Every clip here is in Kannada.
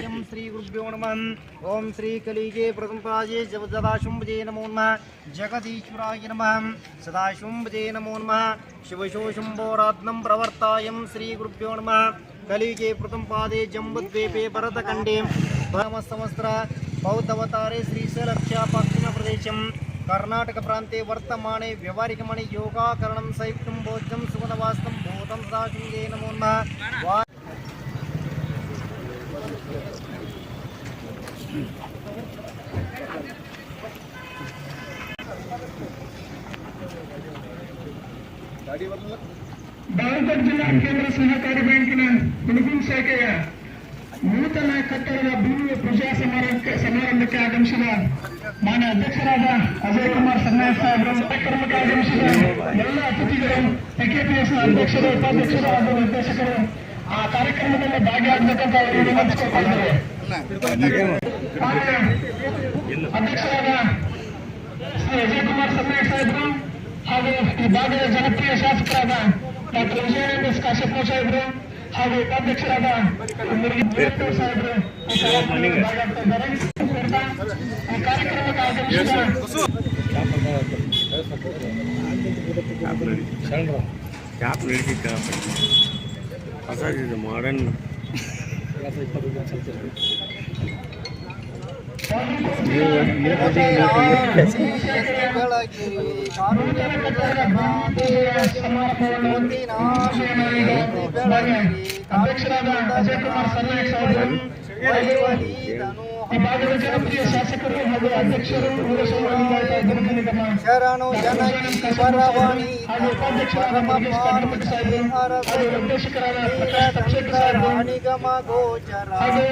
प्रवर्तायं श्री गुरुभ्यो नमः। ओम श्री कलिगे प्रथमपाजे सदाशिवजे नमो नमः। जगदीश्वराय नमः। सदाशिवजे नमो नमः। शिवशोशंभोरात्मं प्रवर्तायं श्री गुरुभ्यो नमः। कलिगे प्रथमपादे जम्बुद्वीपे भरतखण्डे भरमसंवत्सर बौद्धवतारे श्रीशैलक्ष्या पश्चिमप्रदेशं कर्नाटक प्रांते वर्तमाने व्यवहारिकमणि योगाकरणं संयुक्तं बोद्धं सुगुणवास्तं भूतं सदाशिवजे नमो नमः। ಬಾಗಲಕೋಟೆ ಜಿಲ್ಲಾ ಕೇಂದ್ರ ಸಹಕಾರಿ ಬ್ಯಾಂಕಿನ ಹುಣಗುಂದ ಶಾಖೆಯ ನೂತನ ಕಟ್ಟಡದ ಭೂಮಿ ಪೂಜಾ ಸಮಾರಂಭಕ್ಕೆ ಆಗಮಿಸಿದ ಮಾನ್ಯ ಅಧ್ಯಕ್ಷರಾದ ಅಜಯ್ ಕುಮಾರ್ ಸರ್ನಾಯಕ್ ಸಾಹೇಬರು, ಕಾರ್ಯಕ್ರಮಕ್ಕೆ ಆಗಮಿಸಿದ ಎಲ್ಲ ಅತಿಥಿಗಳು, ಕೆಕೆಪಿಎಸ್ ಅಧ್ಯಕ್ಷರು, ಉಪಾಧ್ಯಕ್ಷರು ಹಾಗೂ ನಿರ್ದೇಶಕರು ಆ ಕಾರ್ಯಕ್ರಮದಲ್ಲಿ ಭಾಗಿಯಾಗಬೇಕಂತ ವಿನಂತಿಸ್ಕೊಳ್ತಾ ಇದ್ದಾರೆ. ಅಧ್ಯಕ್ಷರಾದ ಶ್ರೀ ಅಜಯ್ ಕುಮಾರ್ ಸರ್ನಾಯಕ್ ಸಾಹೇಬರು ಹಾಗೂ ಈ ಭಾಗದ ಜನಪ್ರಿಯ ಶಾಸಕರಾದ ಡಾಕ್ಟರ್ ವಿಜಯಾನಂದ ಕಾಶ್ಯಪ್ ಸಾಹೇಬರು ಹಾಗೂ ಉಪಾಧ್ಯಕ್ಷರಾದ ಸಾಹೇಬರು ಈ ಭಾಗಿಯಾಗ್ತಾ ಇದ್ದಾರೆ. ಈ ಕಾರ್ಯಕ್ರಮಕ್ಕೆ ಆಗಮಿಸಿದ ಮಾಡರ್ನ್ ಅಧ್ಯಕ್ಷರಾದ ಅಜಯ್ ಕುಮಾರ್ ಸರ್ನಾಯಕ್ ಸಾಹೇಬರು, ಈ ಭಾಗದ ಜನಪ್ರಿಯ ಶಾಸಕರು ಹಾಗೂ ಅಧ್ಯಕ್ಷರು ಶರಣು ಜನನಿ ವರವಾಣಿ ಹಾಗೂ ಉಪಾಧ್ಯಕ್ಷರಾದ ಸಾಹೇಬರು ಹಾಗೂ ನಿರ್ದೇಶಕರಾದ ಪ್ರಕಾಶ್ ತಕ್ಷೇಕರ್ ಸಾಹೇಬರು ನಿಗಮ ಗೋಚರ ಹಾಗೂ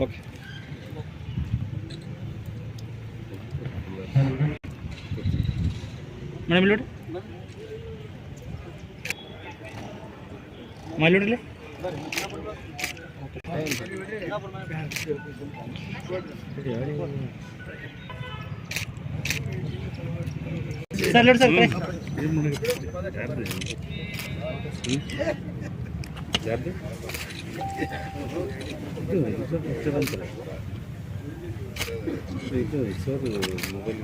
ಓಕೆ ಮೇಡಮ್ ನೋಡಿ ಮಾಲೂಡಲ್ಲಿ ಸರ್ ನೋಡಿ sir mobile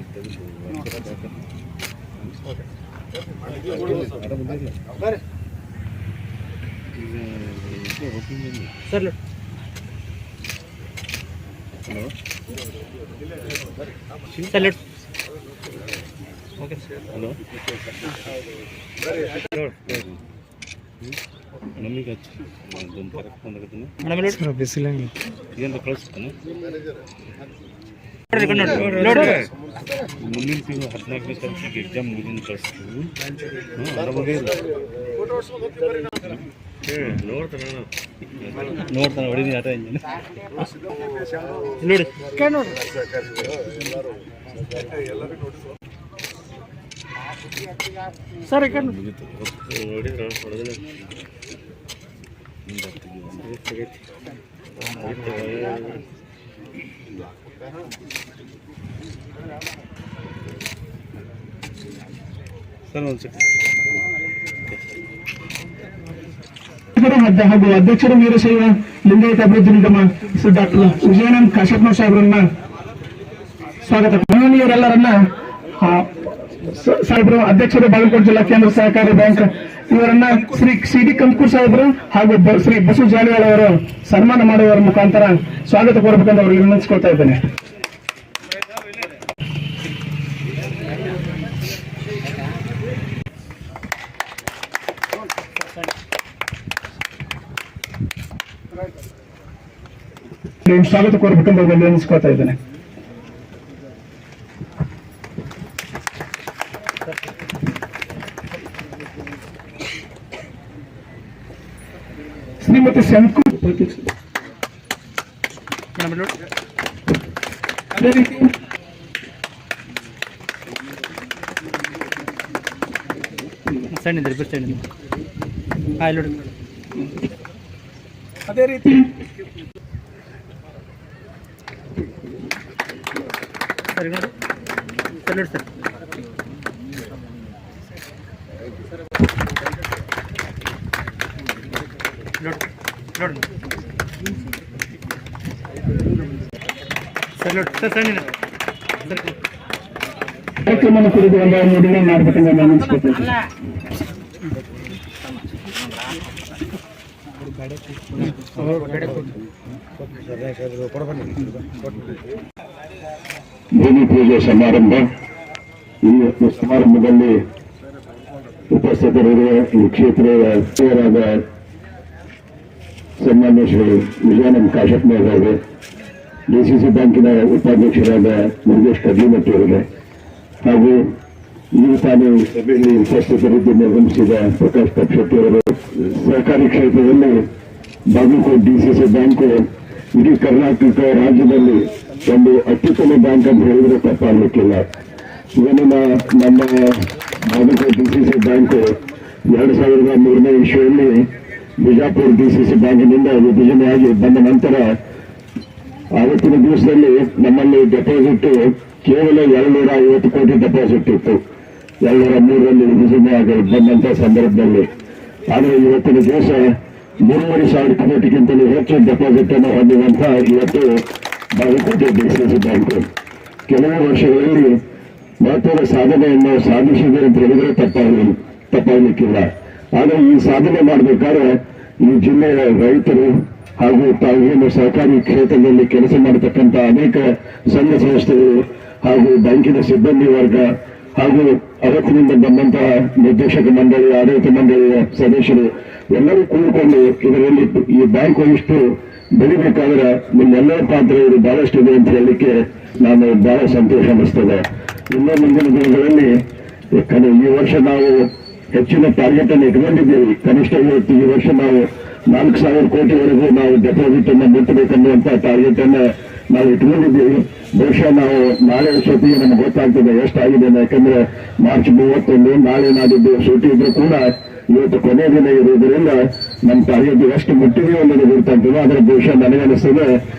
sir hello okay hello ನಮಗೆ ಒಂದು ಕರೆಕ್ಟ್ ಬಂದಾಗತ್ತೆ ಬಿಸಿಲಂಗೆ ಏನು ಕಳಿಸ್ತಾನೆ ಮುಂದಿನ ತಿಂಗಳು 14ನೇ ತಾರೀಕಿಗೆ ಎಕ್ಸಾಮ್ ಮುಗಿದಿನ ಕಳಿಸ್ತೀವಿ. ನೋಡ್ತಾನೆ ಹೊಡಿದೀನಿ ಆಟ ಇಂಜಿನ್ ನೋಡಿ ಸರ್ ನೋಡಿದ್ರ ಹೊಡೆದಿನ ಸರ್ ಒಂದು ಹಾಗೂ ಅಧ್ಯಕ್ಷರು ವೀರಶೈವ ಲಿಂಗಾಯತ ಅಭಿವೃದ್ಧಿ ನಿಗಮ ಡಾಕ್ಟರ್ ವಿಜಯಾನಂದ ಕಾಶ್ಯಪ್ ಸಾಹೇಬರನ್ನ ಸ್ವಾಗತ. ಮಹನೀಯರೆಲ್ಲರನ್ನ ಸಾಹೇಬರು, ಅಧ್ಯಕ್ಷರು ಬಾಗಲಕೋಟೆ ಜಿಲ್ಲಾ ಕೇಂದ್ರ ಸಹಕಾರಿ ಬ್ಯಾಂಕ್ ಇವರನ್ನ ಶ್ರೀ ಸಿ.ಡಿ. ಕಂಕೂರ್ ಸಾಹೇಬರು ಹಾಗೂ ಶ್ರೀ ಬಸು ಜಾಲಿವಾಳ ಅವರು ಸನ್ಮಾನ ಮಾಡುವವರ ಮುಖಾಂತರ ಸ್ವಾಗತ ಕೋರಬೇಕಂತ ಅವರಿಗೆ ವಿನಂತಿಸ್ಕೊಳ್ತಾ ಇದ್ದೇನೆ. ಸ್ವಾಗತ ಕೋರಬೇಕಂತ ಅವರಲ್ಲಿ ವಿನಂತಿಸ್ಕೊಳ್ತಾ ಇದ್ದೇನೆ. ಶ್ರೀಮತಿ ಶಂಕು ಅದೇ ರೀತಿ ಸೈಡ್ ಇದ್ರಿ ಸೈಡ್ ಹಾಂ ಇಲ್ಲಿ ನೋಡಿ. ಅದೇ ರೀತಿ ಸರಿ ನೋಡಿ ಸರ್ ನೋಡಿ ಸರ್ ನೋಡಿ ಸರ್ ನೋಡಿ ಸರ್ ಸಣ್ಣ ಕಾರ್ಯಕ್ರಮವನ್ನು ಕುರಿತು ಒಂದು ನಿರ್ಣಯ ಮಾಡಬೇಕಂತ ನಾನು ಅನಿಸ್ಕೊತೀನಿ. ಭೂಮಿ ಪೂಜೆ ಸಮಾರಂಭ. ಈ ಸಮಾರಂಭದಲ್ಲಿ ಉಪಸ್ಥಿತರಿರುವ ಈ ಕ್ಷೇತ್ರದ ಸನ್ಮಾನ್ಯ ಶ್ರೀ ವಿಜಯಾನಂದ ಕಾಶಪ್ಪನವರೇ, ಡಿಸಿಸಿ ಬ್ಯಾಂಕಿನ ಉಪಾಧ್ಯಕ್ಷರಾದ ಮುರುಗೇಶ್ ಕಡ್ಲಿಮಟ್ಟಿ ಅವರಿಗೆ, ಹಾಗೂ ಈ ತಾನು ಸಭೆಯಲ್ಲಿ ಉಪಸ್ಥಿತರಿದ್ದು ನಿರ್ಗಮಿಸಿದ ಪ್ರಕಾಶ್ ತಕ್ಷಟ್ಟಿ ಅವರು, ಸಹಕಾರಿ ಕ್ಷೇತ್ರದಲ್ಲಿ ಬಾಗಲಕೋಟೆ ಡಿಸಿಸಿ ಬ್ಯಾಂಕು ಇಡೀ ಕರ್ನಾಟಕ ರಾಜ್ಯದಲ್ಲಿ ಒಂದು ಅತ್ಯುತ್ತಮ ಬ್ಯಾಂಕ್ ಅಂತ ಹೇಳಿದ್ರೆ ತಪ್ಪಾಗಲಿಕ್ಕಿಲ್ಲ. ಇವನ್ನ ನಮ್ಮ ಬಾಗಲಕೋಟೆ ಡಿಸಿಸಿ ಬ್ಯಾಂಕು 2003ನೇ ಇಸ್ವಿಯಲ್ಲಿ ಬಿಜಾಪುರ ಡಿಸಿಸಿ ಬ್ಯಾಂಕಿನಿಂದ ವಿಭಜನೆಯಾಗಿ ಬಂದ ನಂತರ ಆವತ್ತಿನ ದಿವಸದಲ್ಲಿ ನಮ್ಮಲ್ಲಿ ಡೆಪಾಸಿಟ್ ಕೇವಲ 250 ಕೋಟಿ ಡೆಪಾಸಿಟ್ ಇತ್ತು. 2003ರಲ್ಲಿ ವಿಭಜನೆ ಬಂದಂತ ಸಂದರ್ಭದಲ್ಲಿ. ಆದರೆ ಇವತ್ತಿನ ದಿವಸ 3,500 ಕೋಟಿಗಿಂತಲೂ ಹೆಚ್ಚು ಡೆಪಾಸಿಟ್ ಅನ್ನು ಹೊಂದಿರುವಂತ ಇವತ್ತು ಬಾಗಲಕೋಟೆ ಡಿಸಿಸಿ ಬ್ಯಾಂಕು ಕೆಲವು ವರ್ಷಗಳಲ್ಲಿ ಮಹತ್ವದ ಸಾಧನೆಯನ್ನು ಸಾಧಿಸಿದೆ ಅಂತ ಹೇಳಿದ್ರೆ ತಪ್ಪಾಗಲಿಕ್ಕಿಲ್ಲ. ಆದರೆ ಈ ಸಾಧನೆ ಮಾಡಬೇಕಾದ್ರೆ ಈ ಜಿಲ್ಲೆಯ ರೈತರು ಹಾಗೂ ತಾವೇನು ಸಹಕಾರಿ ಕ್ಷೇತ್ರದಲ್ಲಿ ಕೆಲಸ ಮಾಡತಕ್ಕಂಥ ಅನೇಕ ಸಂಘ ಸಂಸ್ಥೆಗಳು ಹಾಗೂ ಬ್ಯಾಂಕಿನ ಸಿಬ್ಬಂದಿ ವರ್ಗ ಹಾಗೂ ಅವತ್ತಿನಿಂದ ಬಂದಂತಹ ನಿರ್ದೇಶಕ ಮಂಡಳಿ, ಆಡಳಿತ ಮಂಡಳಿಯ ಸದಸ್ಯರು ಎಲ್ಲರೂ ಕೂಡಿಕೊಂಡು ಇದರಲ್ಲಿ ಈ ಬ್ಯಾಂಕ್ ಇಷ್ಟು ಬೆಳಿಬೇಕಾದ್ರೆ ನಿಮ್ಮೆಲ್ಲರ ಪಾತ್ರ ಇದು ಬಹಳಷ್ಟು ಇದೆ ಅಂತ ಹೇಳಲಿಕ್ಕೆ ನಾನು ಬಹಳ ಸಂತೋಷ ಅನ್ನಿಸ್ತದೆ. ಇನ್ನೂ ಮುಂದಿನ ದಿನಗಳಲ್ಲಿ ಈ ವರ್ಷ ನಾವು ಹೆಚ್ಚಿನ ಟಾರ್ಗೆಟ್ ಅನ್ನು ಇಟ್ಕೊಂಡಿದ್ದೀವಿ. ಕನಿಷ್ಠ ಈ ವರ್ಷ ನಾವು 4,000 ಕೋಟಿವರೆಗೂ ನಾವು ಡೆಪಾಸಿಟ್ ಅನ್ನು ಮುಟ್ಟಬೇಕನ್ನುವಂತ ಟಾರ್ಗೆಟ್ ಅನ್ನು ನಾವು ಇಟ್ಕೊಂಡಿದ್ದೀವಿ. ಬಹುಶಃ ನಾವು ನಾಳೆ ಸೂಟಿಗೆ ನಮ್ಗೆ ಗೊತ್ತಾಗ್ತದೆ ಎಷ್ಟಾಗಿದೆ. ಯಾಕಂದ್ರೆ ಮಾರ್ಚ್ 31 ನಾಳೆ ನಾಡಿದ್ದು ಸೂಟಿ ಇದ್ರೂ ಕೂಡ ಇವತ್ತು ಕೊನೆ ದಿನ ಇರುವುದರಿಂದ ನಮ್ಮ ಟಾರ್ಗೆಟ್ ಎಷ್ಟು ಮುಟ್ಟಿದೆಯೋ ಅನ್ನೋದು ಗೊತ್ತಾಗ್ತದೆ. ಆದರೆ ಬಹುಶಃ ನನಗನ್ನಿಸ್ತದೆ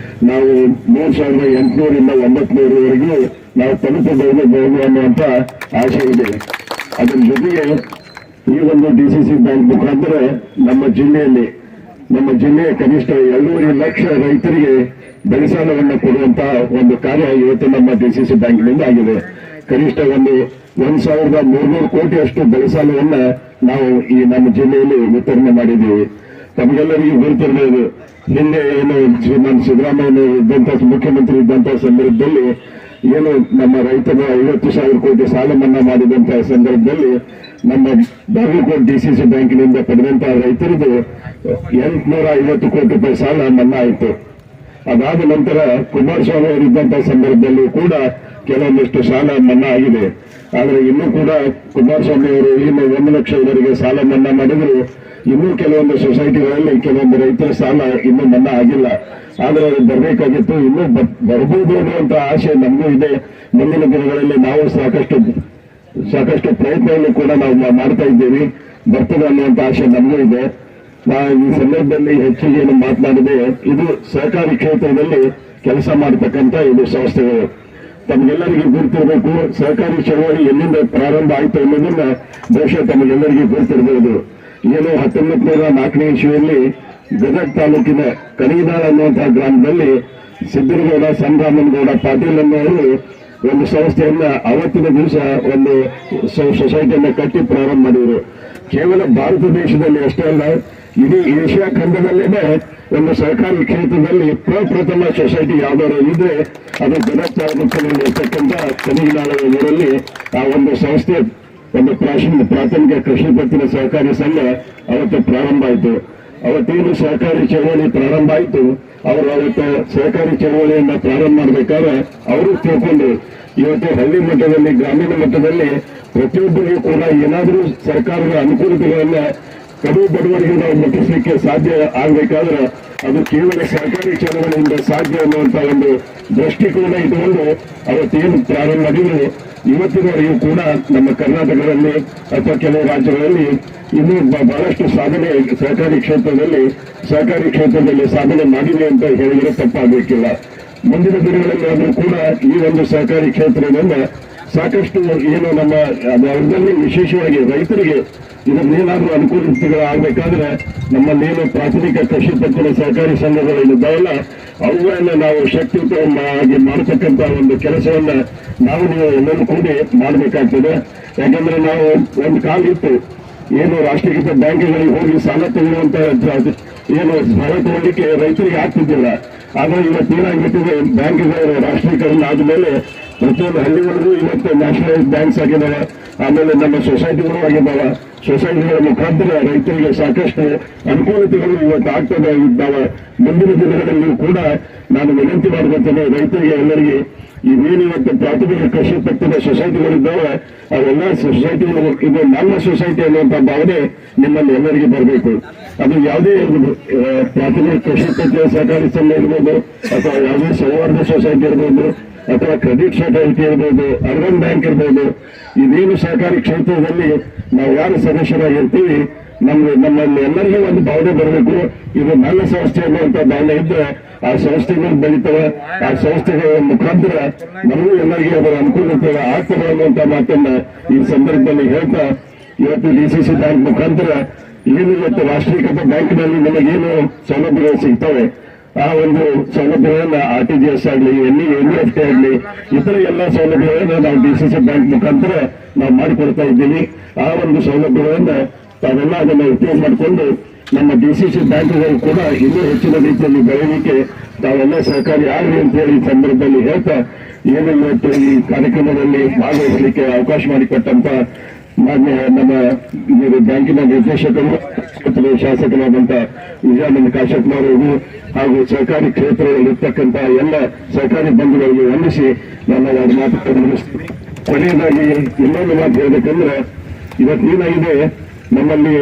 ನಾವು 3,800ರಿಂದ 9,900ವರೆಗೂ ನಾವು ತಲುಪಬಹುದು ಅನ್ನುವಂತ ಆಶೆ ಇದೆ. ಅದರ ಜೊತೆಗೆ ಈ ಒಂದು ಡಿಸಿಸಿ ಬ್ಯಾಂಕ್ ಮುಖಾಂತರ ನಮ್ಮ ಜಿಲ್ಲೆಯ ಕನಿಷ್ಠ 2.5 ಲಕ್ಷ ರೈತರಿಗೆ ಬೆಳೆ ಸಾಲವನ್ನು ಕೊಡುವಂತಹ ಒಂದು ಕಾರ್ಯ ಇವತ್ತು ನಮ್ಮ ಡಿಸಿಸಿ ಬ್ಯಾಂಕ್ನಿಂದ ಆಗಿದೆ. ಕನಿಷ್ಠ 1,300 ಕೋಟಿಯಷ್ಟು ಬೆಳೆ ಸಾಲವನ್ನ ನಾವು ಈ ನಮ್ಮ ಜಿಲ್ಲೆಯಲ್ಲಿ ವಿತರಣೆ ಮಾಡಿದ್ದೀವಿ. ತಮಗೆಲ್ಲರಿಗೂ ಗೊತ್ತಿರಬಹುದು, ಹಿಂದೆ ಏನು ಶ್ರೀಮಾನ್ ಸಿದ್ದರಾಮಯ್ಯ ಇದ್ದಂತ ಮುಖ್ಯಮಂತ್ರಿ ಇದ್ದಂತಹ ಸಂದರ್ಭದಲ್ಲಿ ಏನು ನಮ್ಮ ರೈತರು 50,000 ಕೋಟಿ ಸಾಲ ಮನ್ನಾ ಮಾಡಿದಂತಹ ಸಂದರ್ಭದಲ್ಲಿ ನಮ್ಮ ಬಾಗಲಕೋಟೆ ಡಿಸಿಸಿ ಬ್ಯಾಂಕಿನಿಂದ ಪಡೆದಂತಹ ರೈತರದು 850 ಕೋಟಿ ರೂಪಾಯಿ ಸಾಲ ಮನ್ನಾ ಆಯಿತು. ಅದಾದ ನಂತರ ಕುಮಾರಸ್ವಾಮಿ ಅವರಿದ್ದಂತಹ ಸಂದರ್ಭದಲ್ಲಿ ಕೂಡ ಕೆಲವೊಂದಿಷ್ಟು ಸಾಲ ಮನ್ನಾ ಆಗಿದೆ. ಆದರೆ ಇನ್ನೂ ಕೂಡ ಕುಮಾರಸ್ವಾಮಿ ಅವರು ಇನ್ನು 1 ಲಕ್ಷವರೆಗೆ ಸಾಲ ಮನ್ನಾ ಮಾಡಿದ್ರು. ಇನ್ನೂ ಕೆಲವೊಂದು ಸೊಸೈಟಿಗಳಲ್ಲಿ ಕೆಲವೊಂದು ರೈತರ ಸಾಲ ಇನ್ನೂ ಮನ್ನಾ ಆಗಿಲ್ಲ. ಆದರೆ ಅದು ಬರಬೇಕಾಗಿತ್ತು, ಇನ್ನೂ ಬರ್ಬೋದು ಅನ್ನುವಂತ ಆಶೆ ನಮಗೂ ಇದೆ. ಮುಂದಿನ ದಿನಗಳಲ್ಲಿ ನಾವು ಸಾಕಷ್ಟು ಪ್ರಯತ್ನವನ್ನು ಕೂಡ ನಾವು ಮಾಡ್ತಾ ಇದ್ದೀವಿ. ಬರ್ತದೆ ಅನ್ನುವಂತ ಆಶೆ ನಮಗೂ ಇದೆ. ಈ ಸಂದರ್ಭದಲ್ಲಿ ಹೆಚ್ಚಿಗೆ ಮಾತನಾಡಿದೆ, ಇದು ಸಹಕಾರಿ ಕ್ಷೇತ್ರದಲ್ಲಿ ಕೆಲಸ ಮಾಡತಕ್ಕಂಥ ಇದು ಸಂಸ್ಥೆಗಳು. ತಮಗೆಲ್ಲರಿಗೂ ಗುರುತಿರಬೇಕು, ಸಹಕಾರಿ ಚಳವಳಿ ಎಲ್ಲಿಂದ ಪ್ರಾರಂಭ ಆಯಿತು ಅನ್ನೋದನ್ನ ಬಹುಶಃ ತಮಗೆಲ್ಲರಿಗೂ ಗುರುತಿರಬಹುದು. ಏನು 1904ನೇ ಇಸ್ವಿಯಲ್ಲಿ ಗದಗ ತಾಲೂಕಿನ ಕಣಿದಾಳ ಅನ್ನುವಂತಹ ಗ್ರಾಮದಲ್ಲಿ ಸಿದ್ದರಗೌಡ ಸಂಭ್ರಾಮನಗೌಡ ಪಾಟೀಲ್ ಅನ್ನೋರು ಒಂದು ಸಂಸ್ಥೆಯನ್ನ ಅವತ್ತಿನ ದಿವಸ ಒಂದು ಸೊಸೈಟಿಯನ್ನ ಕಟ್ಟಿ ಪ್ರಾರಂಭ ಮಾಡಿದರು. ಕೇವಲ ಭಾರತ ದೇಶದಲ್ಲಿ ಅಷ್ಟೇ ಅಲ್ಲ, ಇಡೀ ಏಷ್ಯಾ ಖಂಡದಲ್ಲೇನೆ ಒಂದು ಸಹಕಾರಿ ಕ್ಷೇತ್ರದಲ್ಲಿ ಪ್ರಪ್ರಥಮ ಸೊಸೈಟಿ ಯಾವ್ದಾದ್ರು ಇದ್ರೆ ಅದು ಗದಗ ತಾಲೂಕಿನಲ್ಲಿ ಇರ್ತಕ್ಕಂಥ ಕಣಿದಾಳ ಊರಲ್ಲಿ ಆ ಒಂದು ಸಂಸ್ಥೆ, ಒಂದು ಪ್ರಾಥಮಿಕ ಕೃಷಿ ಪತ್ತಿನ ಸಹಕಾರಿ ಸಂಘ ಅವತ್ತು ಪ್ರಾರಂಭ ಆಯಿತು. ಅವತ್ತೇನು ಸಹಕಾರಿ ಚಳವಳಿ ಪ್ರಾರಂಭ ಆಯಿತು, ಅವರು ಅವತ್ತು ಸಹಕಾರಿ ಚಳವಳಿಯನ್ನ ಪ್ರಾರಂಭ ಮಾಡಬೇಕಾದ್ರೆ ಅವರು ತಿಳ್ಕೊಂಡು ಇವತ್ತು ಹಳ್ಳಿ ಮಟ್ಟದಲ್ಲಿ, ಗ್ರಾಮೀಣ ಮಟ್ಟದಲ್ಲಿ ಪ್ರತಿಯೊಬ್ಬರಿಗೂ ಕೂಡ ಏನಾದರೂ ಸರ್ಕಾರದ ಅನುಕೂಲತೆಗಳನ್ನ ಕಡು ಬಡವರಿಗೆ ನಾವು ಮುಟ್ಟಿಸಲಿಕ್ಕೆ ಸಾಧ್ಯ ಆಗಬೇಕಾದ್ರೆ ಅದು ಕೇವಲ ಸಹಕಾರಿ ಚಳವಳಿಯಿಂದ ಸಾಧ್ಯ ಅನ್ನುವಂತ ಒಂದು ದೃಷ್ಟಿಕೋನ ಇಟ್ಟುಕೊಂಡು ಅವತ್ತೇನು ಪ್ರಾರಂಭ ಮಾಡಿದ್ರು ಇವತ್ತಿನವರೆಗೂ ಕೂಡ ನಮ್ಮ ಕರ್ನಾಟಕದಲ್ಲಿ ಅಥವಾ ಕೆಲವು ರಾಜ್ಯಗಳಲ್ಲಿ ಇನ್ನೂ ಬಹಳಷ್ಟು ಸಾಧನೆ ಸಹಕಾರಿ ಕ್ಷೇತ್ರದಲ್ಲಿ ಸಾಧನೆ ಮಾಡಿದೆ ಅಂತ ಹೇಳಿದರೆ ತಪ್ಪಾಗಬೇಕಿಲ್ಲ. ಮುಂದಿನ ದಿನಗಳಲ್ಲಿ ಆದರೂ ಕೂಡ ಈ ಒಂದು ಸಹಕಾರಿ ಕ್ಷೇತ್ರದಿಂದ ಸಾಕಷ್ಟು ಏನು ನಮ್ಮ ಅದರಲ್ಲಿ ವಿಶೇಷವಾಗಿ ರೈತರಿಗೆ ಇದನ್ನೇನಾದ್ರೂ ಅನುಕೂಲತೆಗಳಾಗಬೇಕಾದ್ರೆ ನಮ್ಮಲ್ಲೇನು ಪ್ರಾಥಮಿಕ ಕೃಷಿ ಪತ್ತಿನ ಸಹಕಾರಿ ಸಂಘಗಳಿದ್ದಾವಲ್ಲ ಅವುಗಳನ್ನ ನಾವು ಶಕ್ತಿಯುತವಾಗಿ ಮಾಡತಕ್ಕಂತ ಒಂದು ಕೆಲಸವನ್ನ ನಾವು ಎಲ್ಲರೂ ಕೂಡಿ ಮಾಡಬೇಕಾಗ್ತದೆ. ಯಾಕಂದ್ರೆ ನಾವು ಒಂದು ಕಾಲ ಇತ್ತು ಏನು ರಾಷ್ಟ್ರೀಕೃತ ಬ್ಯಾಂಕ್ಗಳಿಗೆ ಹೋಗಿ ಸಾಲ ತಗೊಳ್ಳುವಂತ ಏನು ಸಾಲ ತಗೊಳ್ಳಿಕ್ಕೆ ರೈತರಿಗೆ ಆಗ್ತಿದ್ದಿಲ್ಲ. ಆದ್ರೆ ಇವತ್ತೇನಾಗ್ಬಿಟ್ಟಿದೆ, ಬ್ಯಾಂಕ್ಗಳು ರಾಷ್ಟ್ರೀಕರಣ ಆದ್ಮೇಲೆ ಪ್ರತಿಯೊಂದು ಹಳ್ಳಿಗಳಿಗೂ ಇವತ್ತು ನ್ಯಾಷನಲೈಸ್ ಬ್ಯಾಂಕ್ಸ್ ಆಗಿದ್ದಾವೆ. ಆಮೇಲೆ ನಮ್ಮ ಸೊಸೈಟಿಗಳು ಆಗಿದ್ದಾವೆ. ಸೊಸೈಟಿಗಳ ಮುಖಾಂತರ ರೈತರಿಗೆ ಸಾಕಷ್ಟು ಅನುಕೂಲತೆಗಳು ಇವತ್ತು ಆಗ್ತದೆ ಇದ್ದಾವೆ. ಮುಂದಿನ ದಿನಗಳಲ್ಲಿ ಕೂಡ ನಾನು ವಿನಂತಿ ಮಾಡ್ಕೊಳ್ತೇನೆ ರೈತರಿಗೆ ಎಲ್ಲರಿಗೆ ಇವೇನು ಇವತ್ತು ಪ್ರಾಥಮಿಕ ಕೃಷಿ ಪತ್ತಿನ ಸೊಸೈಟಿಗಳಿದ್ದಾವೆ ಅವೆಲ್ಲ ಸೊಸೈಟಿಗಳು ಇದು ನಮ್ಮ ಸೊಸೈಟಿ ಅನ್ನುವಂಥ ಭಾವನೆ ನಿಮ್ಮಲ್ಲಿ ಎಲ್ಲರಿಗೆ ಬರಬೇಕು. ಅದು ಯಾವುದೇ ಪ್ರಾಥಮಿಕ ಕೃಷಿ ಪತ್ತಿನ ಸಹಕಾರಿ ಸಂಘ ಇರ್ಬೋದು ಅಥವಾ ಯಾವುದೇ ಸೌಹಾರ್ದ ಸೊಸೈಟಿ ಇರ್ಬೋದು ಅಥವಾ ಕ್ರೆಡಿಟ್ ಸೊಸೈಟಿ ಇರ್ಬೋದು, ಅರ್ಬನ್ ಬ್ಯಾಂಕ್ ಇರ್ಬೋದು, ಇದೇನು ಸಹಕಾರಿ ಕ್ಷೇತ್ರದಲ್ಲಿ ನಾವು ಯಾರು ಸದಸ್ಯರಾಗಿರ್ತೀವಿ ನಮ್ಮಲ್ಲಿ ಎಲ್ಲರಿಗೂ ಒಂದು ಭಾವನೆ ಬರಬೇಕು. ಇದು ನನ್ನ ಸಂಸ್ಥೆ ಅನ್ನುವಂಥ ಭಾವನೆ ಇದ್ದರೆ ಆ ಸಂಸ್ಥೆಗಳು ಬೆಳೀತವೆ. ಆ ಸಂಸ್ಥೆಗಳ ಮುಖಾಂತರ ನಮಗೂ ಎಲ್ಲರಿಗೂ ಅದರ ಅನುಕೂಲತೆ ಆಗ್ತದೆ ಅನ್ನುವಂಥ ಮಾತನ್ನ ಈ ಸಂದರ್ಭದಲ್ಲಿ ಹೇಳ್ತಾ, ಇವತ್ತು DCC ಬ್ಯಾಂಕ್ ಮುಖಾಂತರ ಏನು ಇವತ್ತು ರಾಷ್ಟ್ರೀಕೃತ ಬ್ಯಾಂಕಿನಲ್ಲಿ ನಮಗೇನು ಸೌಲಭ್ಯಗಳು ಸಿಗ್ತವೆ ಆ ಒಂದು ಸೌಲಭ್ಯಗಳನ್ನ RTGS ಆಗಲಿ NEFT ಆಗಲಿ ಇತರ ಎಲ್ಲ ಸೌಲಭ್ಯಗಳನ್ನ ನಾವು DCC ಬ್ಯಾಂಕ್ ಮುಖಾಂತರ ನಾವು ಮಾಡಿಕೊಡ್ತಾ ಇದ್ದೀವಿ. ಆ ಒಂದು ಸೌಲಭ್ಯಗಳನ್ನ ತಾವೆಲ್ಲ ಅದನ್ನು ಉಪಯೋಗ ಮಾಡಿಕೊಂಡು ನಮ್ಮ DCC ಬ್ಯಾಂಕ್ಗಳು ಕೂಡ ಇನ್ನೂ ಹೆಚ್ಚಿನ ರೀತಿಯಲ್ಲಿ ಬೆಳೆಯಲಿಕ್ಕೆ ತಾವೆಲ್ಲ ಸಹಕಾರಿ ಆಗಲಿ ಅಂತ ಹೇಳಿ ಈ ಸಂದರ್ಭದಲ್ಲಿ ಹೇಳ್ತಾ, ಏನು ಇವತ್ತು ಈ ಕಾರ್ಯಕ್ರಮದಲ್ಲಿ ಭಾಗವಹಿಸಲಿಕ್ಕೆ ಅವಕಾಶ ಮಾಡಿಕೊಟ್ಟಂತ ಮಾನ್ಯ ನಮ್ಮ ಬ್ಯಾಂಕಿನ ನಿರ್ದೇಶಕರು ಶಾಸಕರಾದಂತ ವಿಜಯಾನಂದ ಕಾಶಪ್ಪನವರಿಗೂ ಹಾಗೂ ಸಹಕಾರಿ ಕ್ಷೇತ್ರದಲ್ಲಿರ್ತಕ್ಕಂಥ ಎಲ್ಲ ಸಹಕಾರಿ ಬಂಧುಗಳಿಗೆ ವಂದಿಸಿ ನನ್ನ ಎರಡು ಮಾತುಗಳನ್ನು ಮುಗಿಸ್ತೀನಿ. ಕೊನೆಯದಾಗಿ ಇನ್ನೊಂದು ಮಾತು ಹೇಳಬೇಕಂದ್ರೆ, ಇವತ್ತೇನಾಗಿದೆ ನಮ್ಮಲ್ಲಿ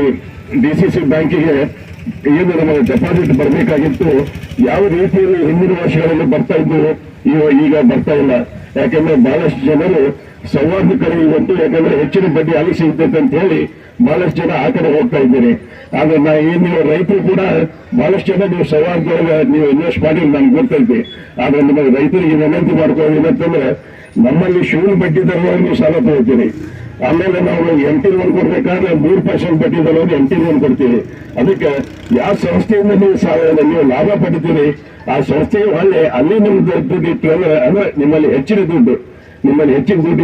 DCC ಬ್ಯಾಂಕಿಗೆ ಏನು ನಮಗೆ ಡೆಪಾಸಿಟ್ ಬರಬೇಕಾಗಿತ್ತು ಯಾವ ರೀತಿಯಲ್ಲಿ ಹಿಂದಿನ ವರ್ಷಗಳಲ್ಲಿ ಬರ್ತಾ ಇದ್ದು ಈಗ ಬರ್ತಾ ಇಲ್ಲ. ಯಾಕಂದ್ರೆ ಬಹಳಷ್ಟು ಜನರು ಸೌಹಾರ್ದಕರು ಇವತ್ತು ಯಾಕಂದ್ರೆ ಹೆಚ್ಚಿನ ಬಡ್ಡಿ ಅಲ್ಲಿ ಸಿಗ್ತೈತೆ ಅಂತ ಹೇಳಿ ಬಹಳಷ್ಟು ಜನ ಆ ಕಡೆ ಹೋಗ್ತಾ ಇದ್ದೀರಿ. ಆದ್ರೆ ನೀವು ರೈತರು ಕೂಡ ಬಹಳಷ್ಟು ಜನ ನೀವು ಸೌಹಾರ್ದೊಳಗೆ ನೀವು ಇನ್ವೆಸ್ಟ್ ಮಾಡಿ ನನ್ಗೆ ಗೊತ್ತೈತಿ. ಆದ್ರೆ ನಿಮಗೆ ರೈತರಿಗೆ ವಿನಂತಿ ಮಾಡ್ಕೊಳ್ಳೋದೇನಂತಂದ್ರೆ, ನಮ್ಮಲ್ಲಿ ಶೂನ್ಯ ಬಡ್ಡಿ ದರವಾಗಿ ನೀವು ಸಾಲ ತಗೋತೀರಿ. ಆಮೇಲೆ ನಾವು MT ಲೋನ್ ಕೊಡ್ಬೇಕಾದ್ರೆ 3% ಬಡ್ಡಿ ದರವಾಗಿ MT ಲೋನ್ ಕೊಡ್ತೀವಿ. ಅದಕ್ಕೆ ಯಾವ ಸಂಸ್ಥೆಯಿಂದ ನೀವು ಲಾಭ ಪಡಿತೀರಿ ಆ ಸಂಸ್ಥೆಗೆ ಒಳ್ಳೆ ಅಲ್ಲಿ ನಿಮ್ದು ದುಡ್ಡು ಇತ್ತು ಅಂದ್ರೆ ನಿಮ್ಮಲ್ಲಿ ಹೆಚ್ಚಿನ ದುಡ್ಡು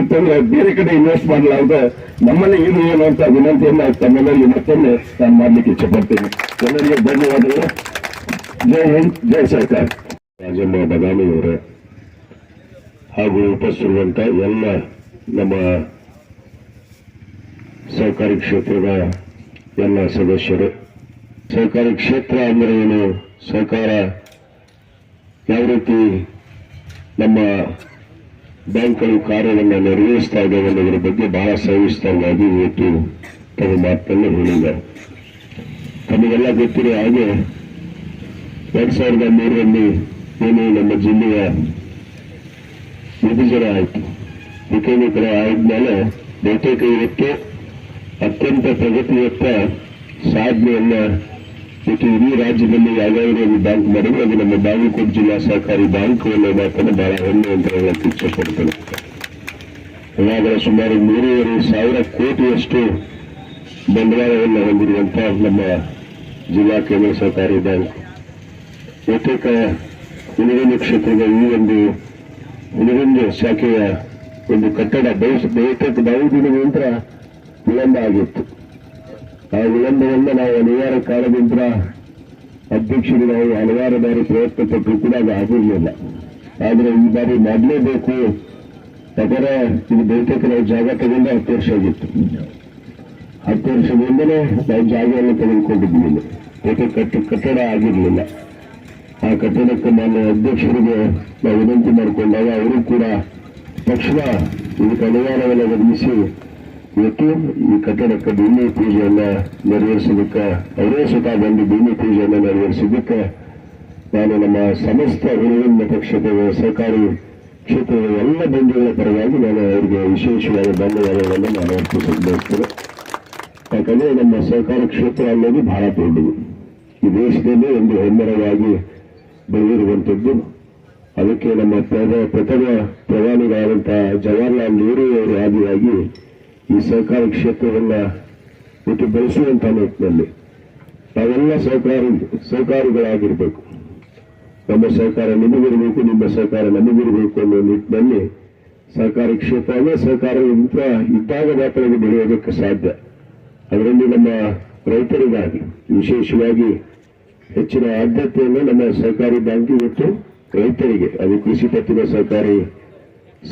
ಇತ್ತು ಅಂದ್ರೆ ಬೇರೆ ಕಡೆ ಇನ್ವೆಸ್ಟ್ ಮಾಡಲಾರ್ದೆ ನಮ್ಮಲ್ಲಿ ಇದು ಏನು ಅಂತ ವಿನಂತಿಯನ್ನ ತಮ್ಮೆಲ್ಲರಿಗೆ ಮತ್ತೊಮ್ಮೆ ನಾನು ಮಾಡ್ಲಿಕ್ಕೆ ಇಚ್ಛೆ ಪಡ್ತೀನಿ. ಎಲ್ಲರಿಗೆ ಧನ್ಯವಾದಗಳು. ಜೈ ಹಿಂದ್, ಜೈ ಸರ್ಕಾರ. ರಾಜಮ್ಮ ಬದಾಮಿಯವರೇ ಹಾಗೂ ಉಪಸ್ಥಿರುವಂತ ಎಲ್ಲ ನಮ್ಮ ಸಹಕಾರಿ ಕ್ಷೇತ್ರದ ಎಲ್ಲ ಸದಸ್ಯರು, ಸಹಕಾರಿ ಕ್ಷೇತ್ರ ಅಂದರೆ ಏನು, ಸಹಕಾರ ಯಾವ ರೀತಿ ನಮ್ಮ ಬ್ಯಾಂಕ್ಗಳು ಕಾರ್ಯವನ್ನು ನಿರ್ವಹಿಸ್ತಾ ಇದ್ದಾವೆ ಅನ್ನೋದ್ರ ಬಗ್ಗೆ ಬಹಳ ಸವಿಸ್ತಾರವಾಗಿ ಇವತ್ತು ತಮ್ಮ ಮಾತನ್ನು ಹೇಳಿದ್ದಾರೆ. ತಮಗೆಲ್ಲ ಗೊತ್ತಿರೋ ಹಾಗೆ 2003ರಲ್ಲಿ ಏನು ನಮ್ಮ ಜಿಲ್ಲೆಯ ವಿಭಜನೆ ಆಯಿತು. ವಿಕೇಂದ್ರೀಕರಣ ಆದ್ಮೇಲೆ ಬಹುತೇಕ ಇವತ್ತು ಅತ್ಯಂತ ಪ್ರಗತಿಯತ್ತ ಸಾಧನೆಯನ್ನ ಇವತ್ತು ಇಡೀ ರಾಜ್ಯದಲ್ಲಿ ಯಾವ್ಯಾವ ಒಂದು ಬ್ಯಾಂಕ್ ಮಾಡಿದ್ರೆ ಅದು ನಮ್ಮ ಬಾಗಲಕೋಟೆ ಜಿಲ್ಲಾ ಸಹಕಾರಿ ಬ್ಯಾಂಕ್ ಅನ್ನೋ ಮಾತನ್ನು ಬಹಳ ಹೆಮ್ಮೆ ಅಂತ ಹೇಳಕ್ಕೆ ಇಚ್ಛೆ ಪಡ್ತೇನೆ. ಇವಾಗ ಸುಮಾರು 3,500 ಕೋಟಿಯಷ್ಟು ಬಂಡವಾಳವನ್ನು ಹೊಂದಿರುವಂತಹ ನಮ್ಮ ಜಿಲ್ಲಾ ಕೇಂದ್ರ ಸಹಕಾರಿ ಬ್ಯಾಂಕ್ ಬಹುತೇಕ ಹುಲಿಗಂಜ ಕ್ಷೇತ್ರದ ಈ ಒಂದು ಹುಲಿಗಂಜ ಶಾಖೆಯ ಒಂದು ಕಟ್ಟಡ ಬಹುತೇಕ ಬಹುದಿನ ನಂತರ ವಿಳಂಬ ಆಗಿತ್ತು. ಆ ವಿಳಂಬವನ್ನು ನಾವು ಅನಿವಾರ್ಯ ಕಾರಣದಿಂದ ಅಧ್ಯಕ್ಷರು ನಾವು ಹಲವಾರು ಬಾರಿ ಪ್ರಯತ್ನ ಪಟ್ಟರು ಕೂಡ ಅದು ಆಗಿರಲಿಲ್ಲ. ಆದರೆ ಈ ಬಾರಿ ಮಾಡಲೇಬೇಕು. ಯಾಕಂದ್ರೆ ಇದು ಬಹುತೇಕ ನಾವು ಜಾಗ ತಗೊಂಡು 10 ವರ್ಷ ಆಗಿತ್ತು. 10 ವರ್ಷದಿಂದಲೇ ನಾವು ಜಾಗವನ್ನು ತೆಗೆದುಕೊಂಡಿದ್ದೀವಿ. ಕಟ್ಟಡ ಆಗಿರಲಿಲ್ಲ. ಆ ಕಟ್ಟಡಕ್ಕೆ ಮಾನ್ಯ ಅಧ್ಯಕ್ಷರಿಗೆ ನಾವು ವಿನಂತಿ ಮಾಡಿಕೊಂಡಾಗ ಅವರು ಕೂಡ ತಕ್ಷಣ ಇದಕ್ಕೆ ಅನುದಾನವನ್ನು ಒದಗಿಸಿ ಇವತ್ತು ಈ ಕಟ್ಟಡಕ್ಕೆ ಭೂಮಿ ಪೂಜೆಯನ್ನ ನೆರವೇರಿಸೋದಕ್ಕೆ ಅವರೇ ಸ್ವತಃ ಬಂದು ಭೂಮಿ ಪೂಜೆಯನ್ನ ನೆರವೇರಿಸಿದ್ದಕ್ಕೆ ನಾನು ನಮ್ಮ ಸಮಸ್ತ ಹುಲಿಗಂಜ ಪಕ್ಷದ ಸಹಕಾರಿ ಕ್ಷೇತ್ರದ ಎಲ್ಲ ಬಂಧುಗಳ ಪರವಾಗಿ ನಾನು ಅವರಿಗೆ ವಿಶೇಷವಾದ ಧನ್ಯವಾದಗಳನ್ನು ನಾನು ಅರ್ಪಿಸಲು ಬಯಸ್ತೇನೆ. ಯಾಕಂದರೆ ನಮ್ಮ ಸಹಕಾರ ಕ್ಷೇತ್ರ ಅನ್ನೋದು ಬಹಳ ದೊಡ್ಡದು. ಈ ದೇಶದಲ್ಲೇ ಒಂದು ಹೆಮ್ಮರವಾಗಿ ಬೆಳೆದಿರುವಂಥದ್ದು. ಅದಕ್ಕೆ ನಮ್ಮ ಪ್ರಥಮ ಪ್ರಧಾನಿಗಳಾದಂತಹ ಜವಾಹರ್ಲಾಲ್ ನೆಹರು ಅವರು ಆದಿಯಾಗಿ ಈ ಸಹಕಾರ ಕ್ಷೇತ್ರವನ್ನು ಮತ್ತು ಬೆಳೆಸುವಂತಹ ನಿಟ್ಟಿನಲ್ಲಿ ನಾವೆಲ್ಲ ಸಹಕಾರಿಗಳಾಗಿರ್ಬೇಕು. ನಮ್ಮ ಸಹಕಾರ ನಿಮಗಿರಬೇಕು, ನಿಮ್ಮ ಸಹಕಾರ ನಮಗಿರಬೇಕು ಅನ್ನೋ ನಿಟ್ಟಿನಲ್ಲಿ ಸಹಕಾರಿ ಕ್ಷೇತ್ರವೇ ಸಹಕಾರ ಇದ್ದಾಗ ಮಾತ್ರ ಇದು ಬೆಳೆಯೋದಕ್ಕೆ ಸಾಧ್ಯ. ಅದರಲ್ಲಿ ನಮ್ಮ ರೈತರಿಗಾಗಿ ವಿಶೇಷವಾಗಿ ಹೆಚ್ಚಿನ ಆದ್ಯತೆಯನ್ನು ನಮ್ಮ ಸಹಕಾರಿ ಬ್ಯಾಂಕ್ ಇವತ್ತು ರೈತರಿಗೆ, ಅದು ಕೃಷಿ ಪತ್ತಿನ ಸಹಕಾರಿ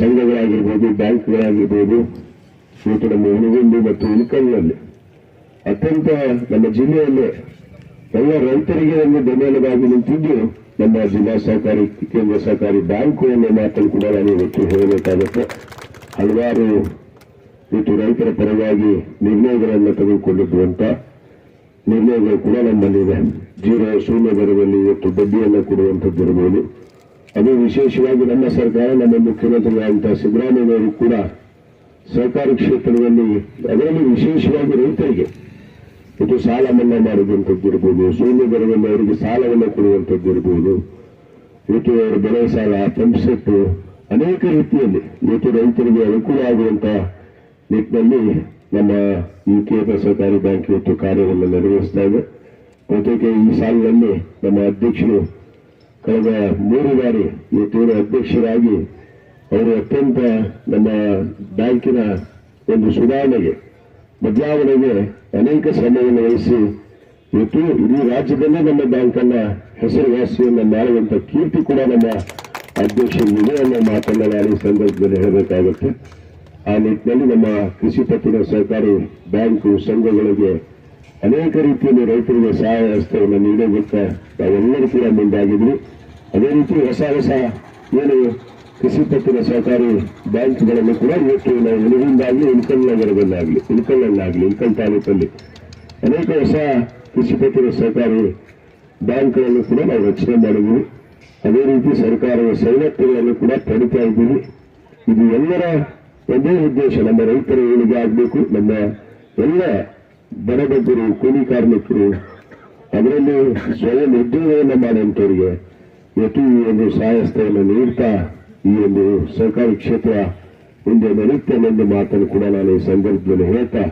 ಸಂಘಗಳಾಗಿರ್ಬೋದು, ಬ್ಯಾಂಕ್ಗಳಾಗಿರ್ಬೋದು, ಇವತ್ತು ನಮ್ಮ ಹುಣಗುಂದಿ ಮತ್ತು ಇಳಕಲ್ನಲ್ಲಿ ಅತ್ಯಂತ ನಮ್ಮ ಜಿಲ್ಲೆಯಲ್ಲೇ ಎಲ್ಲ ರೈತರಿಗೆ ಒಂದು ಬೆನ್ನೆಲುಬಾಗಿ ನಿಂತಿದ್ದು ನಮ್ಮ ಜಿಲ್ಲಾ ಸಹಕಾರಿ ಕೇಂದ್ರ ಸಹಕಾರಿ ಬ್ಯಾಂಕು ಅನ್ನೋ ಮಾತನ್ನು ಕೂಡ ನಾನು ಇವತ್ತು ಹೇಳಬೇಕಾಗುತ್ತೆ. ಹಲವಾರು ಇವತ್ತು ರೈತರ ಪರವಾಗಿ ನಿರ್ಣಯಗಳನ್ನು ತೆಗೆದುಕೊಂಡಿರುವಂತ ನಿರ್ಣಯಗಳು ಕೂಡ ನಮ್ಮಲ್ಲಿದೆ. ಶೂನ್ಯ ದರದಲ್ಲಿ ಇವತ್ತು ಬಡ್ಡಿಯನ್ನು ಕೊಡುವಂಥದ್ದಿರಬಹುದು. ಅದು ವಿಶೇಷವಾಗಿ ನಮ್ಮ ಸರ್ಕಾರ, ನಮ್ಮ ಮುಖ್ಯಮಂತ್ರಿಗಳಾದಂತಹ ಸಿದ್ದರಾಮಯ್ಯವರು ಕೂಡ ಸಹಕಾರಿ ಕ್ಷೇತ್ರದಲ್ಲಿ ಅದರಲ್ಲಿ ವಿಶೇಷವಾಗಿ ರೈತರಿಗೆ ಇವತ್ತು ಸಾಲ ಮನ್ನಾ ಮಾಡುವಂಥದ್ದಿರ್ಬೋದು, ಶೂನ್ಯ ದರದಲ್ಲಿ ಅವರಿಗೆ ಸಾಲವನ್ನು ಕೊಡುವಂಥದ್ದಿರ್ಬೋದು, ಇವತ್ತು ಅವರ ಬೆಳೆ ಸಾಲ, ಪಂಪ್ಸೆಟ್, ಅನೇಕ ರೀತಿಯಲ್ಲಿ ಇವತ್ತು ರೈತರಿಗೆ ಅನುಕೂಲ ಆಗುವಂತಹ ನಿಟ್ಟಿನಲ್ಲಿ ನಮ್ಮ ಈ ಕೇಂದ್ರ ಸಹಕಾರಿ ಬ್ಯಾಂಕ್ ಇವತ್ತು ಕಾರ್ಯವನ್ನು ನಿರ್ವಹಿಸ್ತಾ ಇದೆ. ಬಹುತೇಕ ಈ ಸಾಲಿನಲ್ಲಿ ನಮ್ಮ ಅಧ್ಯಕ್ಷರು ಕಳೆದ 3 ಬಾರಿ ಇವತ್ತು ಅಧ್ಯಕ್ಷರಾಗಿ ಅವರು ಅತ್ಯಂತ ನಮ್ಮ ಬ್ಯಾಂಕಿನ ಒಂದು ಸುಧಾರಣೆಗೆ, ಬದಲಾವಣೆಗೆ ಅನೇಕ ಶ್ರಮವನ್ನು ವಹಿಸಿ ಇವತ್ತು ಇಡೀ ರಾಜ್ಯದಲ್ಲೇ ನಮ್ಮ ಬ್ಯಾಂಕನ್ನ ಹೆಸರುವಾಸಿಯನ್ನು ಮಾಡುವಂತ ಕೀರ್ತಿ ಕೂಡ ನಮ್ಮ ಅಧ್ಯಕ್ಷರಿಗಿದೆ ಅನ್ನೋ ಮಾತನ್ನ ನಾನು ಈ ಸಂದರ್ಭದಲ್ಲಿ ಹೇಳಬೇಕಾಗುತ್ತೆ. ಆ ನಿಟ್ಟಿನಲ್ಲಿ ನಮ್ಮ ಕೃಷಿ ಪತ್ತಿನ ಸಹಕಾರಿ ಬ್ಯಾಂಕು ಸಂಘಗಳಿಗೆ ಅನೇಕ ರೀತಿಯಲ್ಲಿ ರೈತರಿಗೆ ಸಹಾಯ ಹಸ್ತವನ್ನು ನೀಡೋದಕ್ಕೆ ನಾವೆಲ್ಲರೂ ಕೂಡ ಮುಂದಾಗಿದ್ವಿ. ಅದೇ ರೀತಿ ಹೊಸ ಏನು ಕೃಷಿ ಪತ್ತಿನ ಸಹಕಾರಿ ಬ್ಯಾಂಕ್ಗಳನ್ನು ಕೂಡ ಇವತ್ತು ನಾವು ಹುಣಗುಂದಾಗಲಿ, ಇಳಕಲ್ ನಗರದಲ್ಲಾಗಲಿ, ಇಳಕಲ್ ತಾಲೂಕಲ್ಲಿ ಅನೇಕ ಹೊಸ ಕೃಷಿ ಪತ್ತಿನ ಸಹಕಾರಿ ಬ್ಯಾಂಕ್ಗಳನ್ನು ಕೂಡ ನಾವು ರಚನೆ ಮಾಡಿದ್ವಿ. ಅದೇ ರೀತಿ ಸರ್ಕಾರದ ಸವಲತ್ತುಗಳನ್ನು ಕೂಡ ಪಡಿತಾ ಇದ್ದೀವಿ. ಇದು ಎಲ್ಲರ ಒಂದೇ ಉದ್ದೇಶ, ನಮ್ಮ ರೈತರ ಏಳಿಗೆ ಆಗಬೇಕು. ನಮ್ಮ ಎಲ್ಲ ಬಡಬಗ್ಗರು, ಕೂಲಿ ಕಾರ್ಮಿಕರು, ಅದರಲ್ಲಿ ಸ್ವಯಂ ಉದ್ಯೋಗವನ್ನು ಮಾಡುವಂಥವರಿಗೆ ಇವತ್ತು ಈ ಒಂದು ಸಹಾಯಸ್ಥೆಯನ್ನು ನೀಡ್ತಾ ಈ ಒಂದು ಸಹಕಾರಿ ಕ್ಷೇತ್ರ ಮುಂದೆ ನಡೆಯುತ್ತೇನೆಂದು ಮಾತನ್ನು ಕೂಡ ನಾನು ಈ ಸಂದರ್ಭದಲ್ಲಿ ಹೇಳ್ತಾ